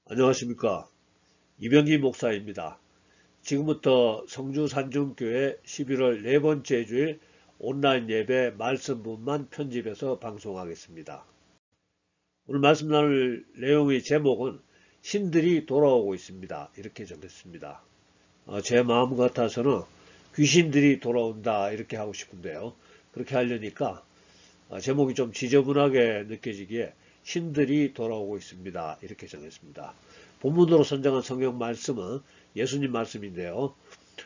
안녕하십니까. 이병기 목사입니다. 지금부터 성주산중교회 11월 네 번째 주일 온라인 예배 말씀분만 편집해서 방송하겠습니다. 오늘 말씀 나눌 내용의 제목은 신들이 돌아오고 있습니다. 이렇게 적겠습니다. 제 마음 같아서는 귀신들이 돌아온다 이렇게 하고 싶은데요. 그렇게 하려니까 제목이 좀 지저분하게 느껴지기에 신들이 돌아오고 있습니다. 이렇게 정했습니다. 본문으로 선정한 성경 말씀은 예수님 말씀인데요.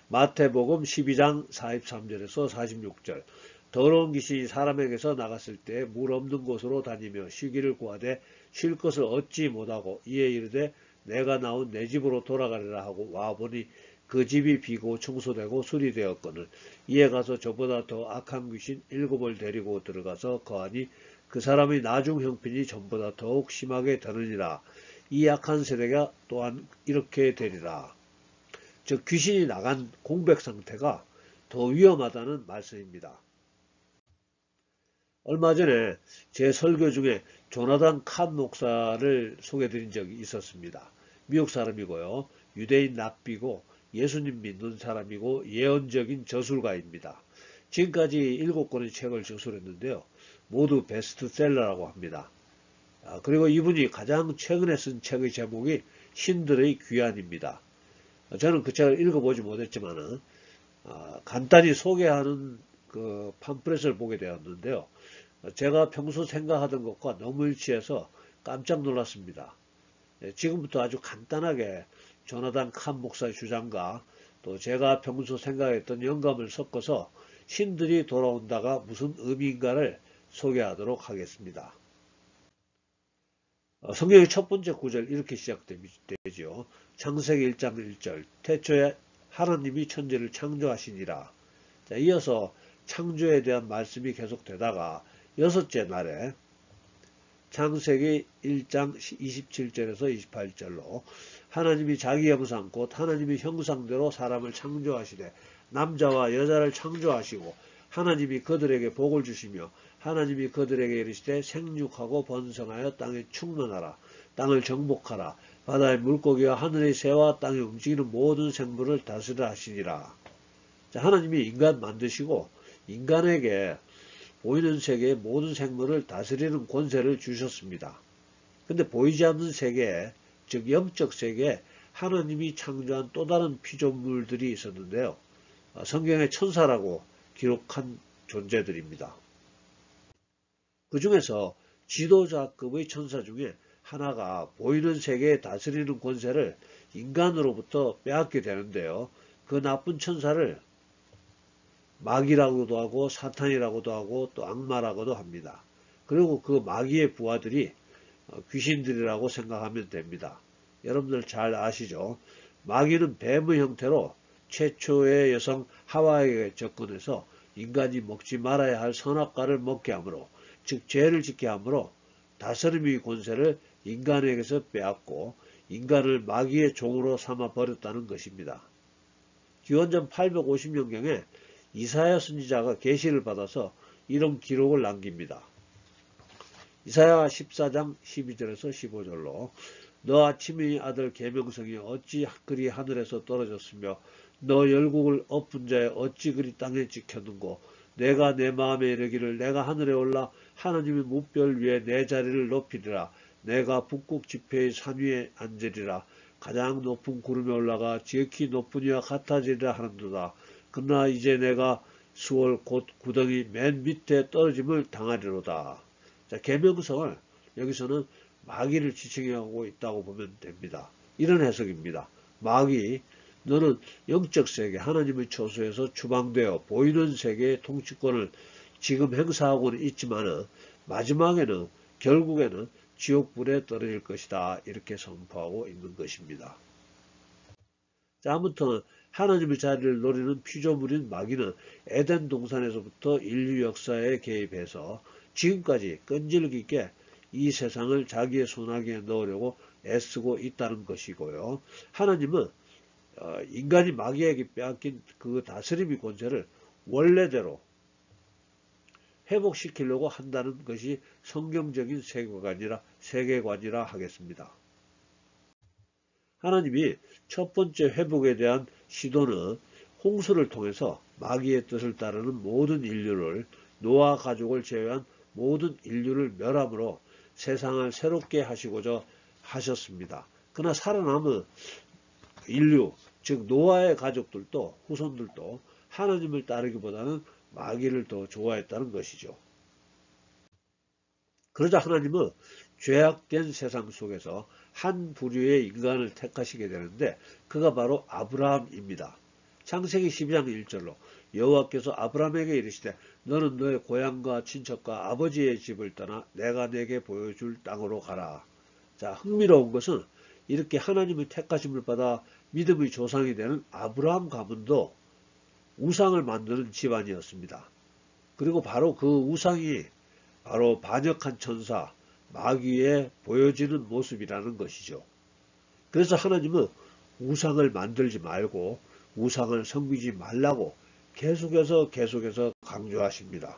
마태복음 12장 43절에서 46절. 더러운 귀신이 사람에게서 나갔을 때 물 없는 곳으로 다니며 쉬기를 구하되 쉴 것을 얻지 못하고 이에 이르되 내가 나온 내 집으로 돌아가리라 하고 와보니 그 집이 비고 청소되고 수리되었거늘 이에 가서 저보다 더 악한 귀신 7을 데리고 들어가서 거하니 그 사람의 나중 형편이 전보다 더욱 심하게 되느니라. 이 악한 세대가 또한 이렇게 되리라. 즉 귀신이 나간 공백 상태가 더 위험하다는 말씀입니다. 얼마 전에 제 설교 중에 조나단 칸 목사를 소개드린 적이 있었습니다. 미국 사람이고요. 유대인 납비고 예수님 믿는 사람이고 예언적인 저술가입니다. 지금까지 7권의 책을 저술했는데요. 모두 베스트셀러라고 합니다. 그리고 이분이 가장 최근에 쓴 책의 제목이 신들의 귀환입니다. 저는 그 책을 읽어보지 못했지만 간단히 소개하는 그 팜플렛을 보게 되었는데요. 제가 평소 생각하던 것과 너무 일치해서 깜짝 놀랐습니다. 지금부터 아주 간단하게 조나단 칸 목사의 주장과 또 제가 평소 생각했던 영감을 섞어서 신들이 돌아온다가 무슨 의미인가를 소개하도록 하겠습니다. 성경의 첫 번째 구절 이렇게 시작되죠. 창세기 1장 1절 태초에 하나님이 천지를 창조하시니라. 자, 이어서 창조에 대한 말씀이 계속되다가 여섯째 날에 창세기 1장 27절에서 28절로 하나님이 자기 형상 곧 하나님의 형상대로 사람을 창조하시되 남자와 여자를 창조하시고 하나님이 그들에게 복을 주시며 하나님이 그들에게 이르시되 생육하고 번성하여 땅에 충만하라. 땅을 정복하라. 바다의 물고기와 하늘의 새와 땅에 움직이는 모든 생물을 다스리라 하시니라. 자, 하나님이 인간 만드시고 인간에게 보이는 세계의 모든 생물을 다스리는 권세를 주셨습니다. 근데 보이지 않는 세계, 즉 영적 세계에 하나님이 창조한 또 다른 피조물들이 있었는데요. 성경의 천사라고 기록한 존재들입니다. 그 중에서 지도자급의 천사 중에 하나가 보이는 세계에 다스리는 권세를 인간으로부터 빼앗게 되는데요. 그 나쁜 천사를 마귀라고도 하고 사탄이라고도 하고 또 악마라고도 합니다. 그리고 그 마귀의 부하들이 귀신들이라고 생각하면 됩니다. 여러분들 잘 아시죠? 마귀는 뱀의 형태로 최초의 여성 하와에게 접근해서 인간이 먹지 말아야 할 선악과를 먹게 하므로 즉 죄를 짓게 하므로 다스림의 권세를 인간에게서 빼앗고 인간을 마귀의 종으로 삼아 버렸다는 것입니다. 기원전 850년경에 이사야 선지자가 계시를 받아서 이런 기록을 남깁니다. 이사야 14장 12절에서 15절로 너 아침의 아들 계명성이 어찌 그리 하늘에서 떨어졌으며 너 열국을 엎은 자에 어찌 그리 땅에 찍혔는고 내가 내 마음에 이르기를 내가 하늘에 올라 하나님의 무별 위에 내 자리를 높이리라. 내가 북극 지폐의 산 위에 앉으리라. 가장 높은 구름에 올라가 지극히 높은 이와 같아지리라 하는도다. 그러나 이제 내가 수월 곧 구덩이 맨 밑에 떨어짐을 당하리로다. 자, 계명성을 여기서는 마귀를 지칭하고 있다고 보면 됩니다. 이런 해석입니다. 마귀, 너는 영적 세계, 하나님의 초소에서 추방되어 보이는 세계의 통치권을 지금 행사하고는 있지만 마지막에는 결국에는 지옥불에 떨어질 것이다. 이렇게 선포하고 있는 것입니다. 자, 아무튼 하나님의 자리를 노리는 피조물인 마귀는 에덴 동산에서부터 인류 역사에 개입해서 지금까지 끈질기게 이 세상을 자기의 손아귀에 넣으려고 애쓰고 있다는 것이고요. 하나님은 인간이 마귀에게 빼앗긴 그 다스림의 권세를 원래대로 회복시키려고 한다는 것이 성경적인 세계관이라 하겠습니다. 하나님이 첫 번째 회복에 대한 시도는 홍수를 통해서 마귀의 뜻을 따르는 모든 인류를, 노아 가족을 제외한 모든 인류를 멸함으로 세상을 새롭게 하시고자 하셨습니다. 그러나 살아남은 인류, 즉 노아의 가족들도 후손들도 하나님을 따르기보다는 마귀를 더 좋아했다는 것이죠. 그러자 하나님은 죄악된 세상 속에서 한 부류의 인간을 택하시게 되는데 그가 바로 아브라함입니다. 창세기 12장 1절로 여호와께서 아브라함에게 이르시되 너는 너의 고향과 친척과 아버지의 집을 떠나 내가 내게 보여줄 땅으로 가라. 자, 흥미로운 것은 이렇게 하나님의 택하심을 받아 믿음의 조상이 되는 아브라함 가문도 우상을 만드는 집안이었습니다. 그리고 바로 그 우상이 바로 반역한 천사 마귀에 보여지는 모습이라는 것이죠. 그래서 하나님은 우상을 만들지 말고 우상을 섬기지 말라고 계속해서 강조하십니다.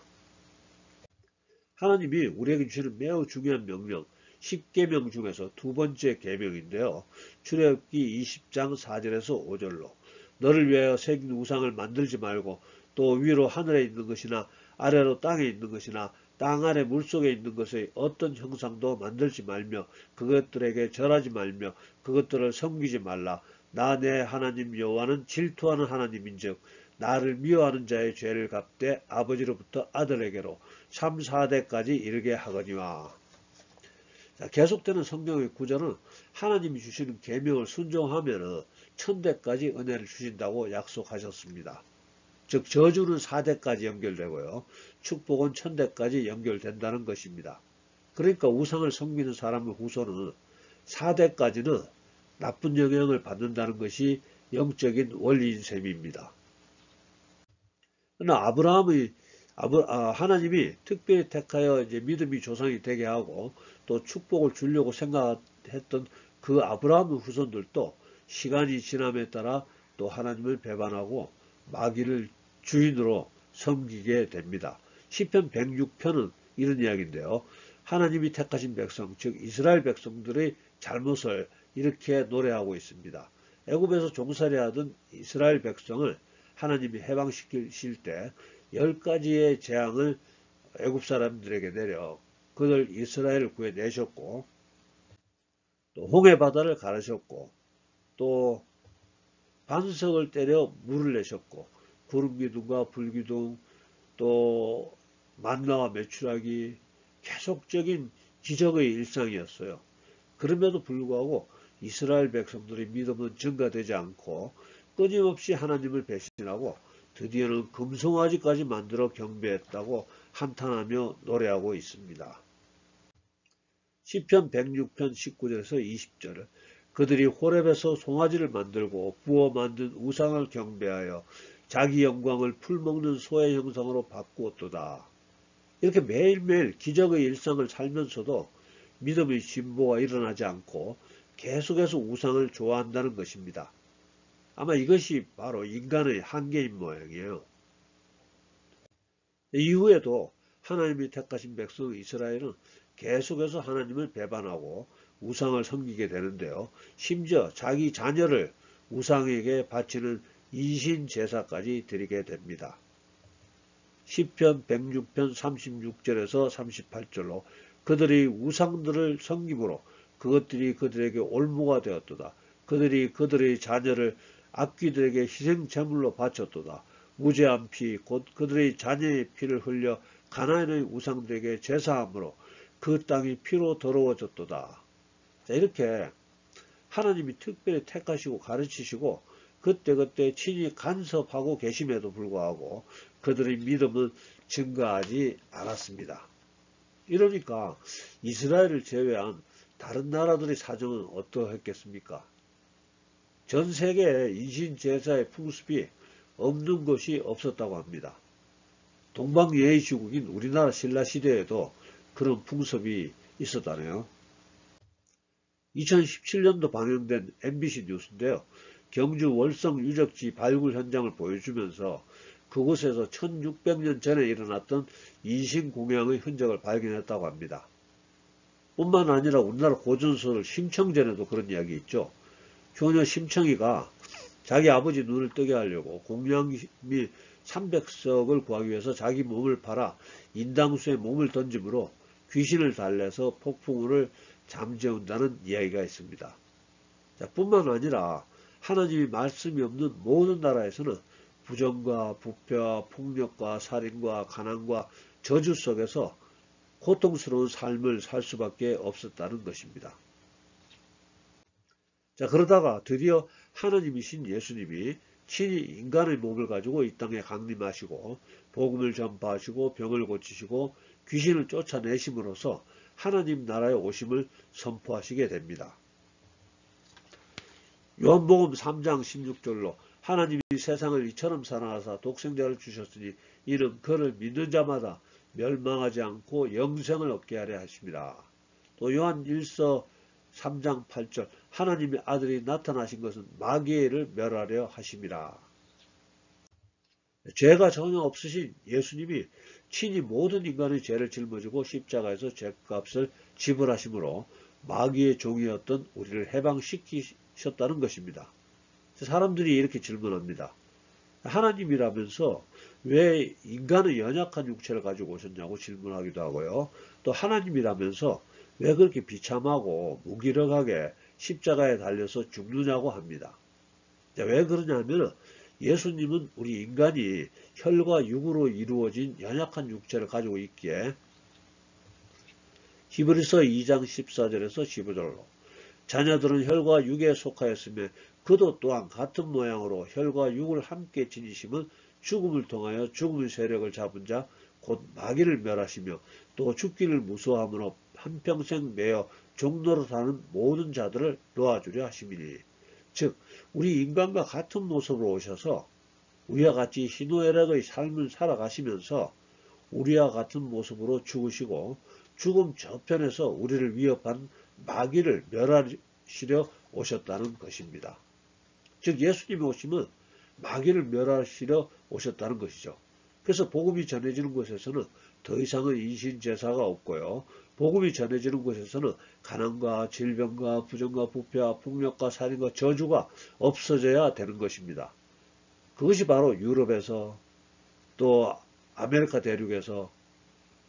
하나님이 우리에게 주시는 매우 중요한 명령 10계명 중에서 두 번째 계명인데요. 출애굽기 20장 4절에서 5절로 너를 위하여 새긴 우상을 만들지 말고 또 위로 하늘에 있는 것이나 아래로 땅에 있는 것이나 땅 아래 물속에 있는 것의 어떤 형상도 만들지 말며 그것들에게 절하지 말며 그것들을 섬기지 말라. 나 내 하나님 여호와는 질투하는 하나님인즉 나를 미워하는 자의 죄를 갚되 아버지로부터 아들에게로 3, 4대까지 이르게 하거니와. 자, 계속되는 성경의 구절은 하나님이 주시는 계명을 순종하면 1000대까지 은혜를 주신다고 약속하셨습니다. 즉 저주는 4대까지 연결되고요. 축복은 1000대까지 연결된다는 것입니다. 그러니까 우상을 섬기는 사람의 후손은 4대까지는 나쁜 영향을 받는다는 것이 영적인 원리인 셈입니다. 그러나 하나님이 특별히 택하여 이제 믿음이 조상이 되게 하고 또 축복을 주려고 생각했던 그 아브라함의 후손들도 시간이 지남에 따라 또 하나님을 배반하고 마귀를 주인으로 섬기게 됩니다. 시편 106편은 이런 이야기인데요. 하나님이 택하신 백성, 즉 이스라엘 백성들의 잘못을 이렇게 노래하고 있습니다. 애굽에서 종살이하던 이스라엘 백성을 하나님이 해방시키실 때 10가지의 재앙을 애굽 사람들에게 내려 그들 이스라엘을 구해내셨고 또 홍해 바다를 가르셨고 또 반석을 때려 물을 내셨고 구름기둥과 불기둥 또 만나와 메추라기 계속적인 기적의 일상이었어요. 그럼에도 불구하고 이스라엘 백성들의 믿음은 증가되지 않고 끊임없이 하나님을 배신하고 드디어는 금송아지까지 만들어 경배했다고 한탄하며 노래하고 있습니다. 시편 106편 19절에서 20절 그들이 호렙에서 송아지를 만들고 부어 만든 우상을 경배하여 자기 영광을 풀먹는 소의 형상으로 바꾸었도다. 이렇게 매일매일 기적의 일상을 살면서도 믿음의 진보가 일어나지 않고 계속해서 우상을 좋아한다는 것입니다. 아마 이것이 바로 인간의 한계인 모양이에요. 이후에도 하나님이 택하신 백성 이스라엘은 계속해서 하나님을 배반하고 우상을 섬기게 되는데요. 심지어 자기 자녀를 우상에게 바치는 이신 제사까지 드리게 됩니다. 시편 106편 36절에서 38절로 그들이 우상들을 섬김으로 그것들이 그들에게 올무가 되었도다. 그들이 그들의 자녀를 악귀들에게 희생제물로 바쳤도다. 무죄한 피 곧 그들의 자녀의 피를 흘려 가나안의 우상들에게 제사함으로 그 땅이 피로 더러워졌도다. 자, 이렇게 하나님이 특별히 택하시고 가르치시고 그때그때 친히 간섭하고 계심에도 불구하고 그들의 믿음은 증가하지 않았습니다. 이러니까 이스라엘을 제외한 다른 나라들의 사정은 어떠했겠습니까? 전 세계에 인신제사의 풍습이 없는 것이 없었다고 합니다. 동방예의시국인 우리나라 신라시대에도 그런 풍습이 있었다네요. 2017년도 방영된 MBC 뉴스인데요. 경주 월성 유적지 발굴 현장을 보여주면서 그곳에서 1600년 전에 일어났던 인신공양의 흔적을 발견했다고 합니다. 뿐만 아니라 우리나라 고전소설 심청전에도 그런 이야기 있죠. 효녀 심청이가 자기 아버지 눈을 뜨게 하려고 공양미 300석을 구하기 위해서 자기 몸을 팔아 인당수에 몸을 던짐으로 귀신을 달래서 폭풍우를 잠재운다는 이야기가 있습니다. 자, 뿐만 아니라 하나님이 말씀이 없는 모든 나라에서는 부정과 부패와 폭력과 살인과 가난과 저주 속에서 고통스러운 삶을 살 수밖에 없었다는 것입니다. 자, 그러다가 드디어 하나님이신 예수님이 친히 인간의 몸을 가지고 이 땅에 강림하시고 복음을 전파하시고 병을 고치시고 귀신을 쫓아내심으로써 하나님 나라의 오심을 선포하시게 됩니다. 요한복음 3장 16절로 하나님이 세상을 이처럼 사랑하사 독생자를 주셨으니 이는 그를 믿는 자마다 멸망하지 않고 영생을 얻게 하려 하십니다. 또 요한 1서 3장 8절 하나님의 아들이 나타나신 것은 마귀를 멸하려 하심이라. 죄가 전혀 없으신 예수님이 친히 모든 인간의 죄를 짊어지고 십자가에서 죄값을 지불하심으로 마귀의 종이었던 우리를 해방시키셨다는 것입니다. 사람들이 이렇게 질문합니다. 하나님이라면서 왜 인간의 연약한 육체를 가지고 오셨냐고 질문하기도 하고요. 또 하나님이라면서 왜 그렇게 비참하고 무기력하게 십자가에 달려서 죽느냐고 합니다. 왜 그러냐면 예수님은 우리 인간이 혈과 육으로 이루어진 연약한 육체를 가지고 있기에 히브리서 2장 14절에서 15절로 자녀들은 혈과 육에 속하였으며 그도 또한 같은 모양으로 혈과 육을 함께 지니심은 죽음을 통하여 죽음의 세력을 잡은 자 곧 마귀를 멸하시며 또 죽기를 무서워함으로 한평생 매어 종노릇하는 모든 자들을 놓아주려 하심이니 즉 우리 인간과 같은 모습으로 오셔서 우리와 같이 희노애락의 삶을 살아가시면서 우리와 같은 모습으로 죽으시고 죽음 저편에서 우리를 위협한 마귀를 멸하시려 오셨다는 것입니다. 즉 예수님이 오시면 마귀를 멸하시려 오셨다는 것이죠. 그래서 복음이 전해지는 곳에서는 더 이상은 인신제사가 없고요. 복음이 전해지는 곳에서는 가난과 질병과 부정과 부패와 폭력과 살인과 저주가 없어져야 되는 것입니다. 그것이 바로 유럽에서 또 아메리카 대륙에서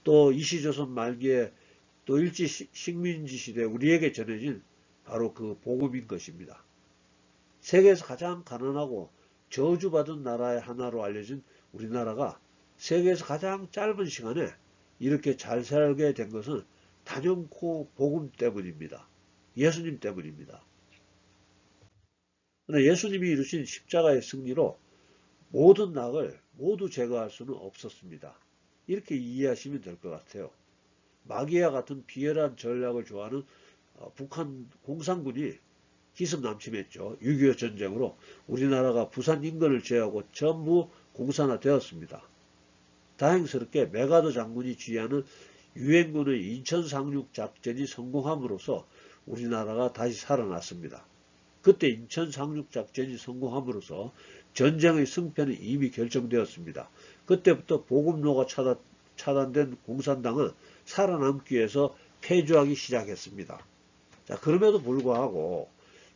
또 이시조선 말기에 또 일제 식민지 시대 우리에게 전해진 바로 그 복음인 것입니다. 세계에서 가장 가난하고 저주받은 나라의 하나로 알려진 우리나라가 세계에서 가장 짧은 시간에 이렇게 잘 살게 된 것은 단연코 복음 때문입니다. 예수님 때문입니다. 그러나 예수님이 이루신 십자가의 승리로 모든 낙을 모두 제거할 수는 없었습니다. 이렇게 이해하시면 될 것 같아요. 마귀와 같은 비열한 전략을 좋아하는 북한 공산군이 기습남침했죠. 6.25 전쟁으로 우리나라가 부산 인근을 제외하고 전부 공산화되었습니다. 다행스럽게 메가더 장군이 지휘하는 유엔군의 인천 상륙 작전이 성공함으로써 우리나라가 다시 살아났습니다. 그때 인천 상륙 작전이 성공함으로써 전쟁의 승패는 이미 결정되었습니다. 그때부터 보급로가 차단된 공산당은 살아남기 위해서 패주하기 시작했습니다. 자, 그럼에도 불구하고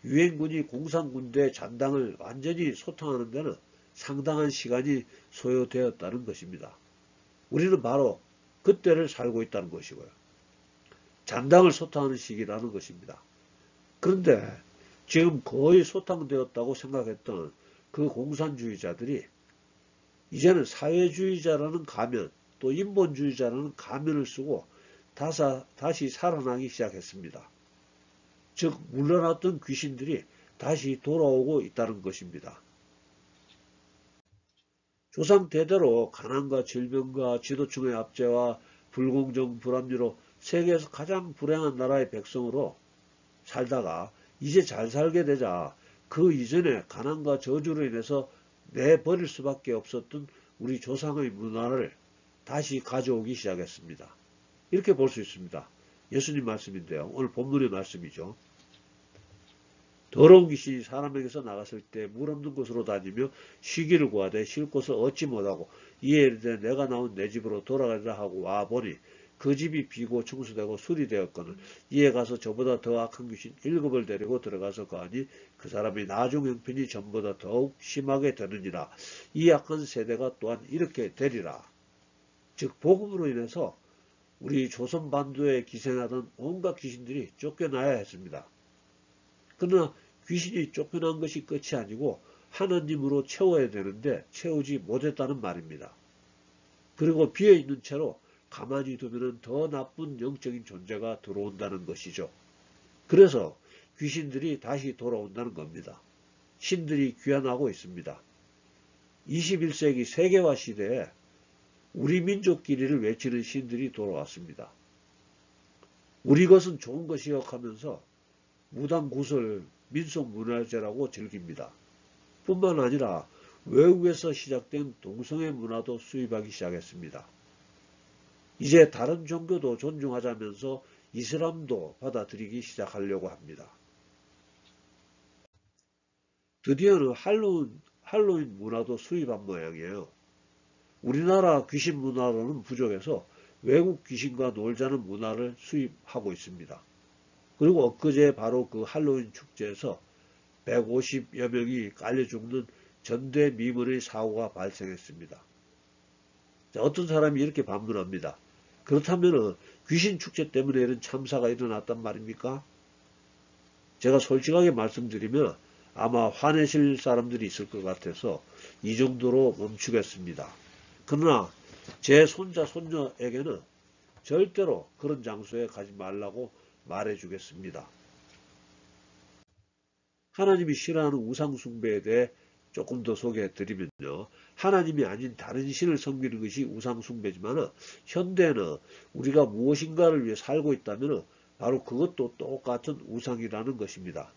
유엔군이 공산군대 잔당을 완전히 소탕하는 데는 상당한 시간이 소요되었다는 것입니다. 우리는 바로 그때를 살고 있다는 것이고요. 잔당을 소탕하는 시기라는 것입니다. 그런데 지금 거의 소탕되었다고 생각했던 그 공산주의자들이 이제는 사회주의자라는 가면 또 인본주의자라는 가면을 쓰고 다시 살아나기 시작했습니다. 즉 물러났던 귀신들이 다시 돌아오고 있다는 것입니다. 조상 대대로 가난과 질병과 지도층의 압제와 불공정 불합리로 세계에서 가장 불행한 나라의 백성으로 살다가 이제 잘 살게 되자 그 이전에 가난과 저주로 인해서 내버릴 수밖에 없었던 우리 조상의 문화를 다시 가져오기 시작했습니다. 이렇게 볼 수 있습니다. 예수님 말씀인데요. 오늘 본문의 말씀이죠. 더러운 귀신이 사람에게서 나갔을 때 물 없는 곳으로 다니며 쉬기를 구하되 쉴 곳을 얻지 못하고 이에 이르되 내가 나온 내 집으로 돌아가리라 하고 와보니 그 집이 비고 청소되고 수리되었거늘 이에 가서 저보다 더 악한 귀신 7을 데리고 들어가서 거하니 그 사람의 나중 형편이 전보다 더욱 심하게 되느니라. 이 악한 세대가 또한 이렇게 되리라. 즉 복음으로 인해서 우리 조선 반도에 기생하던 온갖 귀신들이 쫓겨나야 했습니다. 그러나 귀신이 쫓겨난 것이 끝이 아니고 하나님으로 채워야 되는데 채우지 못했다는 말입니다. 그리고 비어있는 채로 가만히 두면 더 나쁜 영적인 존재가 들어온다는 것이죠. 그래서 귀신들이 다시 돌아온다는 겁니다. 신들이 귀환하고 있습니다. 21세기 세계화 시대에 우리 민족끼리를 외치는 신들이 돌아왔습니다. 우리 것은 좋은 것이여 하면서 무당구슬, 민속문화재라고 즐깁니다. 뿐만 아니라 외국에서 시작된 동성애 문화도 수입하기 시작했습니다. 이제 다른 종교도 존중하자면서 이슬람도 받아들이기 시작하려고 합니다. 드디어는 할로윈 문화도 수입한 모양이에요. 우리나라 귀신 문화로는 부족해서 외국 귀신과 놀자는 문화를 수입하고 있습니다. 그리고 엊그제 바로 그 할로윈 축제에서 150여 명이 깔려 죽는 전대미문의 사고가 발생했습니다. 자, 어떤 사람이 이렇게 반문합니다. 그렇다면 귀신 축제 때문에 이런 참사가 일어났단 말입니까? 제가 솔직하게 말씀드리면 아마 화내실 사람들이 있을 것 같아서 이 정도로 멈추겠습니다. 그러나 제 손자 손녀에게는 절대로 그런 장소에 가지 말라고 말해주겠습니다. 하나님이 싫어하는 우상숭배에 대해 조금 더 소개해드리면요. 하나님이 아닌 다른 신을 섬기는 것이 우상숭배지만 현대는 우리가 무엇인가를 위해 살고 있다면 바로 그것도 똑같은 우상이라는 것입니다.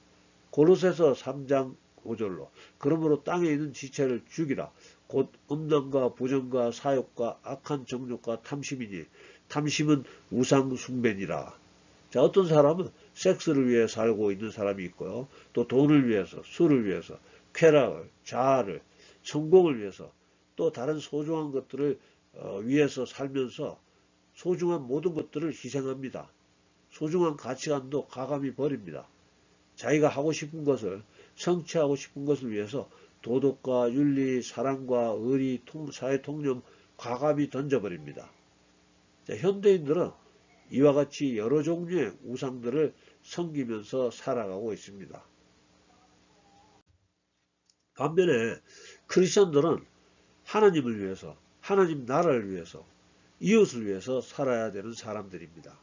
고로새서 3장 5절로 그러므로 땅에 있는 지체를 죽이라. 곧 음란과 부정과 사욕과 악한 정욕과 탐심이니 탐심은 우상숭배니라. 자, 어떤 사람은 섹스를 위해 살고 있는 사람이 있고요. 또 돈을 위해서, 술을 위해서, 쾌락을, 자아를, 성공을 위해서 또 다른 소중한 것들을 위해서 살면서 소중한 모든 것들을 희생합니다. 소중한 가치관도 가감히 버립니다. 자기가 하고 싶은 것을, 성취하고 싶은 것을 위해서 도덕과 윤리, 사랑과 의리, 사회 통념 과감히 던져버립니다. 자, 현대인들은 이와 같이 여러 종류의 우상들을 섬기면서 살아가고 있습니다. 반면에 크리스천들은 하나님을 위해서, 하나님 나라를 위해서, 이웃을 위해서 살아야 되는 사람들입니다.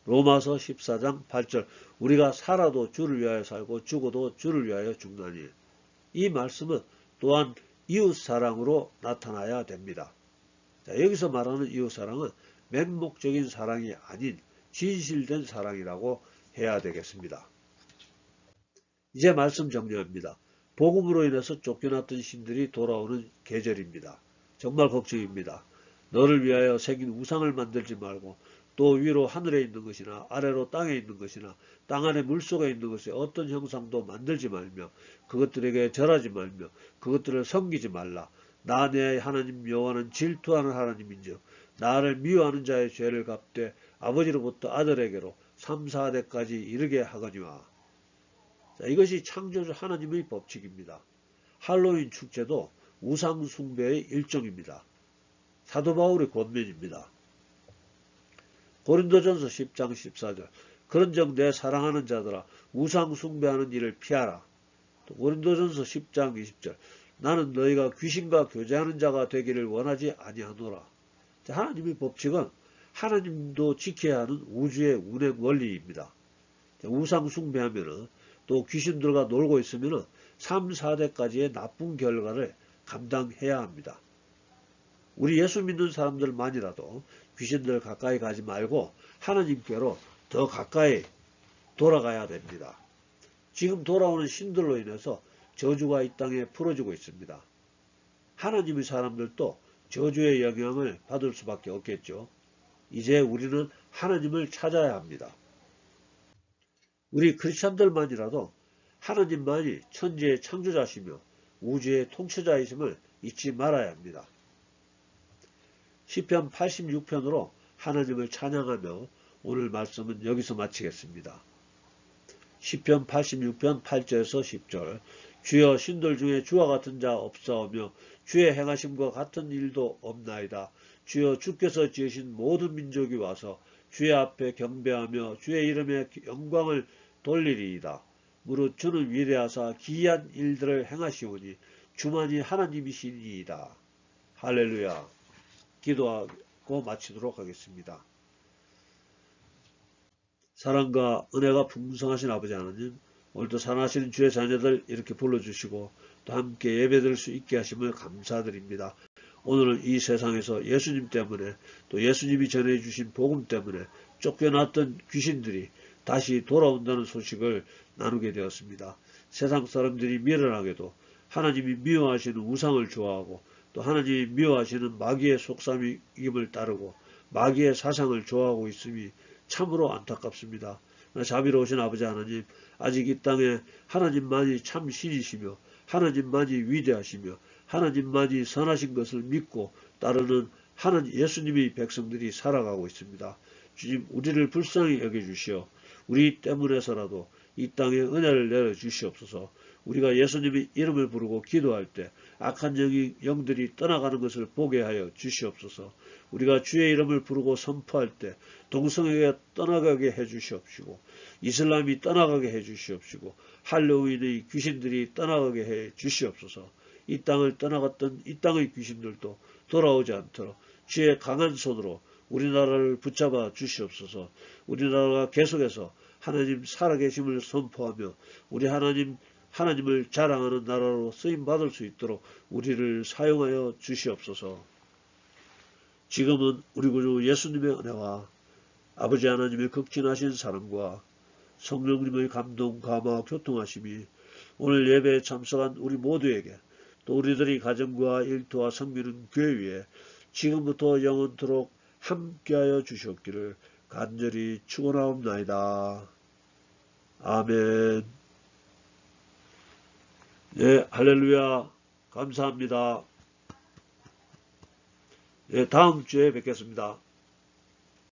로마서 14장 8절 우리가 살아도 주를 위하여 살고 죽어도 주를 위하여 죽나니 이 말씀은 또한 이웃사랑으로 나타나야 됩니다. 자, 여기서 말하는 이웃사랑은 맹목적인 사랑이 아닌 진실된 사랑이라고 해야 되겠습니다. 이제 말씀 정리합니다. 복음으로 인해서 쫓겨났던 신들이 돌아오는 계절입니다. 정말 걱정입니다. 너를 위하여 새긴 우상을 만들지 말고 또 위로 하늘에 있는 것이나 아래로 땅에 있는 것이나 땅 안에 물속에 있는 것의 어떤 형상도 만들지 말며 그것들에게 절하지 말며 그것들을 섬기지 말라. 나 내 하나님 여호와는 질투하는 하나님인즉 나를 미워하는 자의 죄를 갚되 아버지로부터 아들에게로 3, 4대까지 이르게 하거니와. 자, 이것이 창조주 하나님의 법칙입니다. 할로윈 축제도 우상 숭배의 일종입니다. 사도 바울의 권면입니다. 고린도전서 10장 14절 그런즉 내 사랑하는 자들아 우상 숭배하는 일을 피하라. 또 고린도전서 10장 20절 나는 너희가 귀신과 교제하는 자가 되기를 원하지 아니하노라. 자, 하나님의 법칙은 하나님도 지켜야 하는 우주의 운행 원리입니다. 자, 우상 숭배하면은 또 귀신들과 놀고 있으면 3, 4대까지의 나쁜 결과를 감당해야 합니다. 우리 예수 믿는 사람들만이라도 귀신들 가까이 가지 말고 하나님께로 더 가까이 돌아가야 됩니다. 지금 돌아오는 신들로 인해서 저주가 이 땅에 풀어지고 있습니다. 하나님의 사람들도 저주의 영향을 받을 수밖에 없겠죠. 이제 우리는 하나님을 찾아야 합니다. 우리 크리스천들만이라도 하나님만이 천지의 창조자시며 우주의 통치자이심을 잊지 말아야 합니다. 시편 86편으로 하나님을 찬양하며 오늘 말씀은 여기서 마치겠습니다. 시편 86편 8절에서 10절. 주여 신들 중에 주와 같은 자 없사오며 주의 행하심과 같은 일도 없나이다. 주여 주께서 지으신 모든 민족이 와서 주의 앞에 경배하며 주의 이름에 영광을 돌리리이다. 무릇 주는 위대하사 기이한 일들을 행하시오니 주만이 하나님이시니이다. 할렐루야. 기도하고 마치도록 하겠습니다. 사랑과 은혜가 풍성하신 아버지 하나님, 오늘도 사랑하시는 주의 자녀들 이렇게 불러주시고 또 함께 예배드릴 수 있게 하심을 감사드립니다. 오늘은 이 세상에서 예수님 때문에 또 예수님이 전해주신 복음 때문에 쫓겨났던 귀신들이 다시 돌아온다는 소식을 나누게 되었습니다. 세상 사람들이 미련하게도 하나님이 미워하시는 우상을 좋아하고 또 하나님이 미워하시는 마귀의 속삭임을 따르고 마귀의 사상을 좋아하고 있음이 참으로 안타깝습니다. 자비로우신 아버지 하나님, 아직 이 땅에 하나님만이 참 신이시며 하나님만이 위대하시며 하나님만이 선하신 것을 믿고 따르는 하나님 예수님의 백성들이 살아가고 있습니다. 주님, 우리를 불쌍히 여겨주시어 우리 때문에서라도 이 땅에 은혜를 내려주시옵소서. 우리가 예수님의 이름을 부르고 기도할 때 악한 영들이 떠나가는 것을 보게 하여 주시옵소서. 우리가 주의 이름을 부르고 선포할 때 동성애가 떠나가게 해주시옵시고 이슬람이 떠나가게 해주시옵시고 할로윈의 귀신들이 떠나가게 해주시옵소서. 이 땅을 떠나갔던 이 땅의 귀신들도 돌아오지 않도록 주의 강한 손으로 우리나라를 붙잡아 주시옵소서. 우리나라가 계속해서 하나님 살아계심을 선포하며 우리 하나님을 자랑하는 나라로 쓰임받을 수 있도록 우리를 사용하여 주시옵소서. 지금은 우리 구주 예수님의 은혜와 아버지 하나님의 극진하신 사랑과 성령님의 감동, 감화, 교통하심이 오늘 예배에 참석한 우리 모두에게 또 우리들이 가정과 일터와 섬기는 교회 위에 지금부터 영원토록 함께하여 주셨기를 간절히 축원하옵나이다. 아멘. 네, 할렐루야. 감사합니다. 네, 다음 주에 뵙겠습니다.